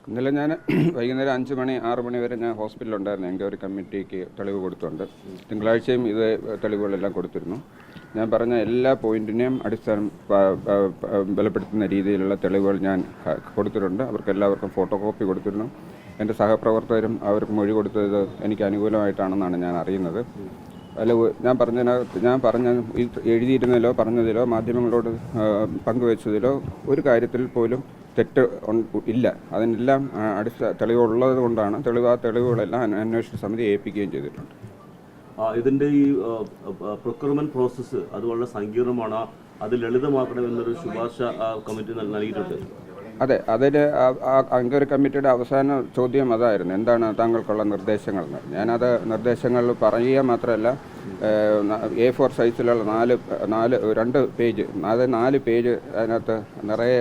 ഇന്നലെ ഞാൻ വൈകുന്നേരം 5 മണി 6 മണി വരെ ഞാൻ ഹോസ്പിറ്റലിലുണ്ടായിരുന്നു. എൻ്റെ ഒരു കമ്മിറ്റിക്ക് തെളിവ് കൊടുത്തുണ്ട്. തിങ്കളാഴ്ചയും ഇത് തെളിവുകളെല്ലാം കൊടുത്തിരുന്നു. ഞാൻ പറഞ്ഞ എല്ലാ പോയിന്റിനെയും ബലപ്പെടുത്തുന്ന രീതിയിലുള്ള തെളിവുകൾ ഞാൻ കൊടുത്തിട്ടുണ്ട്. അവർക്കെല്ലാവർക്കും ഫോട്ടോ കോപ്പി കൊടുത്തിരുന്നു. എൻ്റെ സഹപ്രവർത്തകരും അവർക്ക് മൊഴി കൊടുത്തത് എനിക്ക് അനുകൂലമായിട്ടാണെന്നാണ് ഞാൻ അറിയുന്നത്. അല്ല, ഞാൻ എഴുതിയിരുന്നതിലോ പറഞ്ഞതിലോ മാധ്യമങ്ങളോട് പങ്കുവച്ചതിലോ ഒരു കാര്യത്തിൽ പോലും തെറ്റ് ഇല്ല. അതിനെല്ലാം തെളിവുള്ളത് കൊണ്ടാണ് തെളിവുകളെല്ലാം അന്വേഷണ സമിതി ഏൽപ്പിക്കുകയും ചെയ്തിട്ടുണ്ട്. ഇതിൻ്റെ ഈ പ്രൊക്യൂർമെന്റ് പ്രോസസ്സ് അത് വളരെ സങ്കീർണമാണ്, അത് ലളിതമാക്കണമെന്നൊരു ശുപാർശ കമ്മിറ്റി നൽകിയിട്ടുണ്ട്. അതെ, അതിൽ അംഗർ കമ്മിറ്റിയുടെ അവസാന ചോദ്യം അതായിരുന്നു, എന്താണ് താങ്കൾക്കുള്ള നിർദ്ദേശങ്ങൾ എന്ന്. ഞാനത് നിർദ്ദേശങ്ങൾ പറയുക മാത്രമല്ല, A4 സൈസിലുള്ള 2 പേജ്, അത് 4 പേജ് അതിനകത്ത് നിറയെ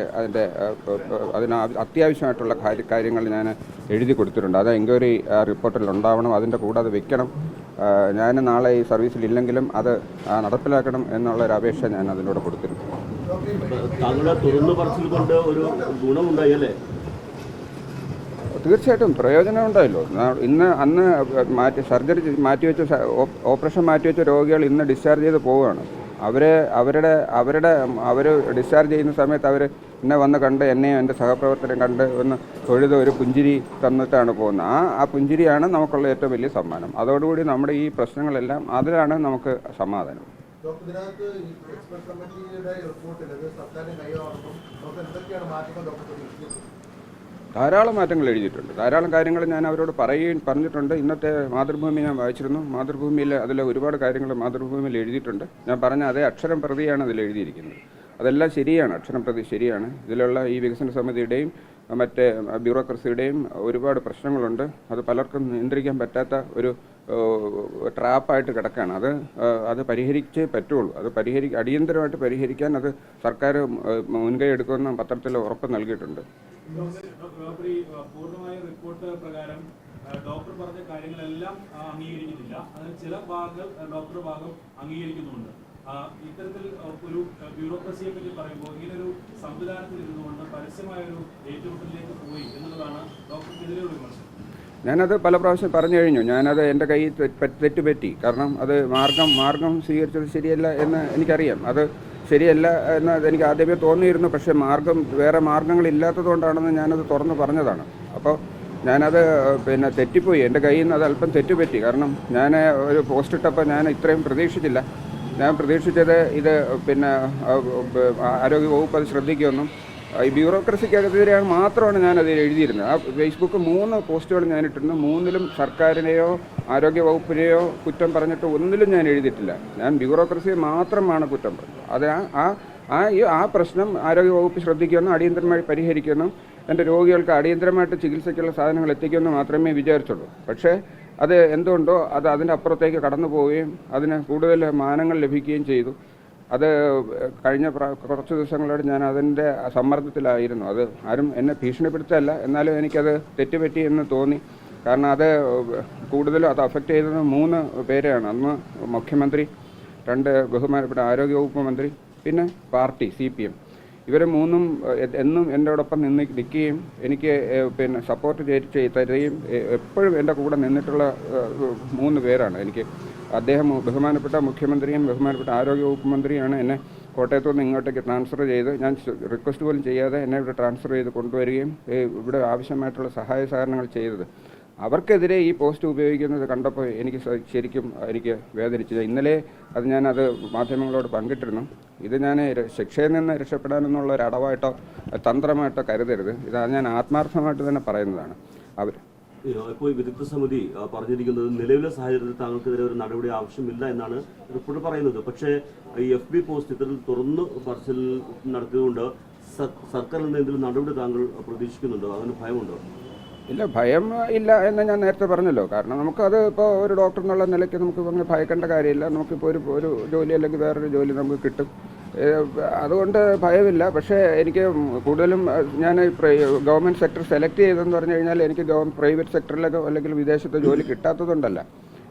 അതിന് അത്യാവശ്യമായിട്ടുള്ള കാര്യങ്ങൾ ഞാൻ എഴുതി കൊടുത്തിട്ടുണ്ട്. അത് എൻക്വയറി റിപ്പോർട്ടിൽ ഉണ്ടാവണം, അതിൻ്റെ കൂടെ അത് വെക്കണം. ഞാൻ നാളെ ഈ സർവീസിലില്ലെങ്കിലും അത് നടപ്പിലാക്കണം എന്നുള്ളൊരു അപേക്ഷ ഞാൻ അതിലൂടെ കൊടുത്തിട്ടുണ്ട്. താങ്കളുടെ തുറന്നു പറച്ചിൽ കൊണ്ട് ഒരു ഗുണമുണ്ടായല്ലേ? തീർച്ചയായിട്ടും പ്രയോജനം ഉണ്ടായല്ലോ. അന്ന് ഓപ്പറേഷൻ മാറ്റിവെച്ച രോഗികൾ ഇന്ന് ഡിസ്ചാർജ് ചെയ്ത് പോവുകയാണ്. അവർ ഡിസ്ചാർജ് ചെയ്യുന്ന സമയത്ത് അവർ എന്നെ വന്ന് കണ്ട്, എന്നെയും എൻ്റെ സഹപ്രവർത്തകരെ കണ്ട് ഒന്ന് തൊഴുത് ഒരു പുഞ്ചിരി തന്നിട്ടാണ് പോകുന്നത്. ആ പുഞ്ചിരിയാണ് നമുക്കുള്ള ഏറ്റവും വലിയ സമ്മാനം. അതോടുകൂടി നമ്മുടെ ഈ പ്രശ്നങ്ങളെല്ലാം അതിലാണ് നമുക്ക് സമാധാനം. ധാരാളം മാറ്റങ്ങൾ എഴുതിയിട്ടുണ്ട്. ധാരാളം കാര്യങ്ങൾ ഞാൻ അവരോട് പറഞ്ഞിട്ടുണ്ട്. ഇന്നത്തെ മാതൃഭൂമി ഞാൻ വായിച്ചിരുന്നു. മാതൃഭൂമിയിൽ അതിൽ ഒരുപാട് കാര്യങ്ങൾ മാതൃഭൂമിയിൽ എഴുതിയിട്ടുണ്ട്. ഞാൻ പറഞ്ഞ അതേ അക്ഷരം പ്രതിയാണ് അതിൽ എഴുതിയിരിക്കുന്നത്. അതെല്ലാം ശരിയാണ്, അക്ഷരം പ്രതി ശരിയാണ്. ഇതിലുള്ള ഈ വികസന സമിതിയുടെയും മറ്റേ ബ്യൂറോക്രസിയുടെയും ഒരുപാട് പ്രശ്നങ്ങളുണ്ട്. അത് പലർക്കും നിയന്ത്രിക്കാൻ പറ്റാത്ത ഒരു ട്രാപ്പായിട്ട് കിടക്കുകയാണ്. അത് പരിഹരിച്ചേ പറ്റുള്ളൂ. അത് അടിയന്തരമായിട്ട് പരിഹരിക്കാൻ അത് സർക്കാർ മുൻകൈ എടുക്കുമെന്ന് പത്രത്തിൽ ഉറപ്പ് നൽകിയിട്ടുണ്ട്. പൂർണ്ണമായ റിപ്പോർട്ട് പ്രകാരം ഡോക്ടർ പറഞ്ഞ കാര്യങ്ങളെല്ലാം അംഗീകരിക്കുന്നില്ല. അതിന് ചില ഭാഗങ്ങൾ ഡോക്ടറുടെ ഭാഗം അംഗീകരിക്കുന്നുണ്ട്. ഇത്തരത്തിൽ ഒരു ബ്യൂറോക്രസിയെ പറ്റി പറയുമ്പോൾ ഇങ്ങനൊരു സംവിധാനത്തിൽ ഇരുന്നുകൊണ്ട് പരസ്യമായൊരു ഏറ്റുമുട്ടലിലേക്ക് പോയി എന്നുള്ളതാണ് ഡോക്ടർക്കെതിരെയുള്ള വിമർശനം. ഞാനത് പല പ്രാവശ്യം പറഞ്ഞു കഴിഞ്ഞു. ഞാനത് എൻ്റെ കയ്യിൽ തെറ്റുപറ്റി. കാരണം അത് മാർഗം സ്വീകരിച്ചത് ശരിയല്ല എന്ന് എനിക്കറിയാം. അത് ശരിയല്ല എന്ന് എനിക്ക് ആദ്യമേ തോന്നിയിരുന്നു. പക്ഷേ വേറെ മാർഗങ്ങളില്ലാത്തത് കൊണ്ടാണെന്ന് ഞാനത് തുറന്ന് പറഞ്ഞതാണ്. അപ്പോൾ ഞാനത് തെറ്റിപ്പോയി. എൻ്റെ കയ്യിൽ നിന്ന് അത് അല്പം തെറ്റുപറ്റി. കാരണം ഞാൻ ഒരു പോസ്റ്റ് ഇട്ടപ്പോൾ ഞാൻ ഇത്രയും പ്രതീക്ഷിച്ചില്ല. ഞാൻ പ്രതീക്ഷിച്ചത് ഇത് ആരോഗ്യവകുപ്പ് അത് ശ്രദ്ധിക്കുമെന്നും ഈ ബ്യൂറോക്രസിക്കെതിരെയാണ് മാത്രമാണ് ഞാനതിൽ എഴുതിയിരുന്നത്. ആ ഫേസ്ബുക്ക് 3 പോസ്റ്റുകൾ ഞാനിട്ടിരുന്നു. 3ലും സർക്കാരിനെയോ ആരോഗ്യവകുപ്പിനെയോ കുറ്റം പറഞ്ഞിട്ട് ഒന്നിലും ഞാൻ എഴുതിയിട്ടില്ല. ഞാൻ ബ്യൂറോക്രസിയെ മാത്രമാണ് കുറ്റം പറഞ്ഞത്. അത് ആ പ്രശ്നം ആരോഗ്യവകുപ്പ് ശ്രദ്ധിക്കുമെന്നും അടിയന്തരമായി പരിഹരിക്കുമെന്നും എൻ്റെ രോഗികൾക്ക് അടിയന്തരമായിട്ട് ചികിത്സയ്ക്കുള്ള സാധനങ്ങൾ എത്തിക്കുമെന്ന് മാത്രമേ വിചാരിച്ചുള്ളൂ. പക്ഷേ അത് എന്തുകൊണ്ടോ അതിൻ്റെ അപ്പുറത്തേക്ക് കടന്നു പോവുകയും അതിന് കൂടുതൽ മാനങ്ങൾ ലഭിക്കുകയും ചെയ്തു. അത് കഴിഞ്ഞ കുറച്ച് ദിവസങ്ങളോട് ഞാൻ അതിൻ്റെ സമ്മർദ്ദത്തിലായിരുന്നു. അത് ആരും എന്നെ ഭീഷണിപ്പെടുത്തല്ല, എന്നാലും എനിക്കത് തെറ്റുപറ്റി എന്ന് തോന്നി. കാരണം കൂടുതലും അത് അഫക്റ്റ് ചെയ്തത് 3 പേരെയാണ്. അന്ന് മുഖ്യമന്ത്രി, 2 ബഹുമാനപ്പെട്ട ആരോഗ്യവകുപ്പ് മന്ത്രി, പിന്നെ പാർട്ടി CPM. ഇവർ 3ഉം എന്നും എന്നോടൊപ്പം നിൽക്കുകയും എനിക്ക് സപ്പോർട്ട് തരികയും എപ്പോഴും എൻ്റെ കൂടെ നിന്നിട്ടുള്ള 3 പേരാണ്. എനിക്ക് ബഹുമാനപ്പെട്ട മുഖ്യമന്ത്രിയും ബഹുമാനപ്പെട്ട ആരോഗ്യവകുപ്പ് മന്ത്രിയാണ് എന്നെ കോട്ടയത്തു നിന്ന് ഇങ്ങോട്ടേക്ക് ട്രാൻസ്ഫർ ചെയ്ത്, ഞാൻ റിക്വസ്റ്റ് പോലും ചെയ്യാതെ എന്നെ ഇവിടെ ട്രാൻസ്ഫർ ചെയ്ത് കൊണ്ടുവരികയും ഇവിടെ ആവശ്യമായിട്ടുള്ള സഹായ സഹകരണങ്ങൾ ചെയ്തത്. അവർക്കെതിരെ ഈ പോസ്റ്റ് ഉപയോഗിക്കുന്നത് കണ്ടപ്പോൾ എനിക്ക് വേദനിച്ചില്ല. ഇന്നലെ ഞാനത് മാധ്യമങ്ങളോട് പങ്കിട്ടിരുന്നു. ഇത് ഞാൻ ശിക്ഷയിൽ നിന്ന് രക്ഷപ്പെടാനെന്നുള്ള ഒരു അടവായിട്ടോ തന്ത്രമായിട്ടോ കരുതരുത്. ഇത് ഞാൻ ആത്മാർത്ഥമായിട്ട് തന്നെ പറയുന്നതാണ്. ഇപ്പോൾ വിദഗ്ധ സമിതി പറഞ്ഞിരിക്കുന്നത് നിലവിലെ സാഹചര്യത്തിൽ താങ്കൾക്കെതിരെ ഒരു നടപടി ആവശ്യമില്ല എന്നാണ് റിപ്പോർട്ട് പറയുന്നത്. പക്ഷേ ഈ FB പോസ്റ്റ് ഇത്തരത്തിൽ തുറന്ന് പറച്ചിൽ നടത്തിയതുകൊണ്ട് സർക്കാരിൽ നിന്ന് എന്തെങ്കിലും നടപടി താങ്കൾ പ്രതീക്ഷിക്കുന്നുണ്ടോ? അങ്ങനെ ഭയമുണ്ടോ? ഇല്ല, ഭയം ഇല്ല എന്ന് ഞാൻ നേരത്തെ പറഞ്ഞല്ലോ. കാരണം നമുക്കത് ഇപ്പോൾ ഒരു ഡോക്ടർ എന്നുള്ള നിലയ്ക്ക് നമുക്ക് അങ്ങനെ ഭയക്കേണ്ട കാര്യമില്ല. നമുക്കിപ്പോൾ ഒരു ജോലി അല്ലെങ്കിൽ വേറൊരു ജോലി നമുക്ക് കിട്ടും. അതുകൊണ്ട് ഭയമില്ല. പക്ഷേ എനിക്ക് കൂടുതലും ഞാൻ ഗവൺമെൻറ് സെക്ടർ സെലക്ട് ചെയ്തതെന്ന് പറഞ്ഞു കഴിഞ്ഞാൽ എനിക്ക് പ്രൈവറ്റ് സെക്ടറിലൊക്കെ അല്ലെങ്കിൽ വിദേശത്തെ ജോലി കിട്ടാത്തതുകൊണ്ടല്ല.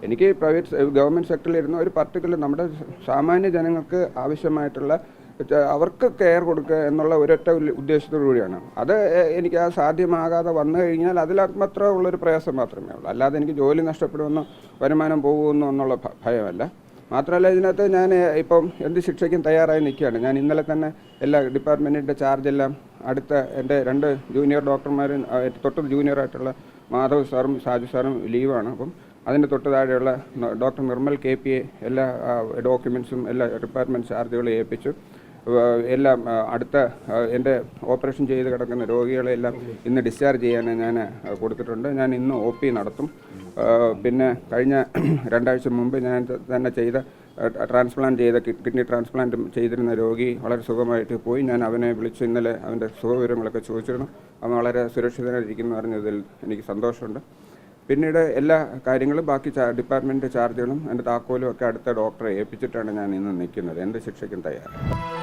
എനിക്ക് ഗവൺമെൻറ് സെക്ടറിലിരുന്ന ഒരു പർട്ടിക്കുലർ നമ്മുടെ സാമാന്യ ജനങ്ങൾക്ക് ആവശ്യമായിട്ടുള്ള അവർക്ക് കെയർ കൊടുക്കുക എന്നുള്ള ഒരൊറ്റ ഉദ്ദേശത്തോടു കൂടിയാണ് അത്. എനിക്ക് ആ സാധ്യമാകാതെ വന്നു കഴിഞ്ഞാൽ അതിലത്ര ഉള്ളൊരു പ്രയാസം മാത്രമേ ഉള്ളൂ. അല്ലാതെ എനിക്ക് ജോലി നഷ്ടപ്പെടുമെന്നോ വരുമാനം പോകുമെന്നോ എന്നുള്ള ഭയമല്ല. മാത്രമല്ല ഇതിനകത്ത് ഞാൻ ഇപ്പം എന്ത് ശിക്ഷയ്ക്കും തയ്യാറായി നിൽക്കുകയാണ്. ഞാൻ ഇന്നലെ തന്നെ എല്ലാ ഡിപ്പാർട്ട്മെൻറ്റിൻ്റെ ചാർജെല്ലാം അടുത്ത എൻ്റെ 2 ജൂനിയർ ഡോക്ടർമാരും തൊട്ട് ജൂനിയറായിട്ടുള്ള മാധവ് സാറും സാജു സാറും ലീവാണ്. അപ്പം അതിൻ്റെ തൊട്ട് താഴെയുള്ള ഡോക്ടർ നിർമ്മൽ KPA എല്ലാ ഡോക്യുമെൻറ്റ്സും എല്ലാ ഡിപ്പാർട്ട്മെൻറ്റ് ചാർജുകളും ഏൽപ്പിച്ചു. എല്ലാം അടുത്ത എൻ്റെ ഓപ്പറേഷൻ ചെയ്ത് കിടക്കുന്ന രോഗികളെല്ലാം ഇന്ന് ഡിസ്ചാർജ് ചെയ്യാൻ ഞാൻ കൊടുത്തിട്ടുണ്ട്. ഞാൻ ഇന്ന് OP നടത്തും. പിന്നെ കഴിഞ്ഞ 2 ആഴ്ച മുമ്പ് ഞാൻ തന്നെ ചെയ്ത ട്രാൻസ്പ്ലാന്റ് ചെയ്ത കിഡ്നി ട്രാൻസ്പ്ലാന്റ് ചെയ്തിരുന്ന രോഗി വളരെ സുഖമായിട്ട് പോയി. ഞാൻ അവനെ വിളിച്ച് ഇന്നലെ അവൻ്റെ സുഖവിവരങ്ങളൊക്കെ ചോദിച്ചിരുന്നു. അവൻ വളരെ സുരക്ഷിതനായിരിക്കുന്നു പറഞ്ഞതിൽ എനിക്ക് സന്തോഷമുണ്ട്. പിന്നീട് എല്ലാ കാര്യങ്ങളും ബാക്കി ഡിപ്പാർട്ട്മെൻറ്റ് ചാർജുകളും എൻ്റെ താക്കോലും ഒക്കെ അടുത്ത ഡോക്ടറെ ഏൽപ്പിച്ചിട്ടാണ് ഞാൻ ഇന്ന് നിൽക്കുന്നത്. എൻ്റെ ശിക്ഷയ്ക്കും തയ്യാറാണ്.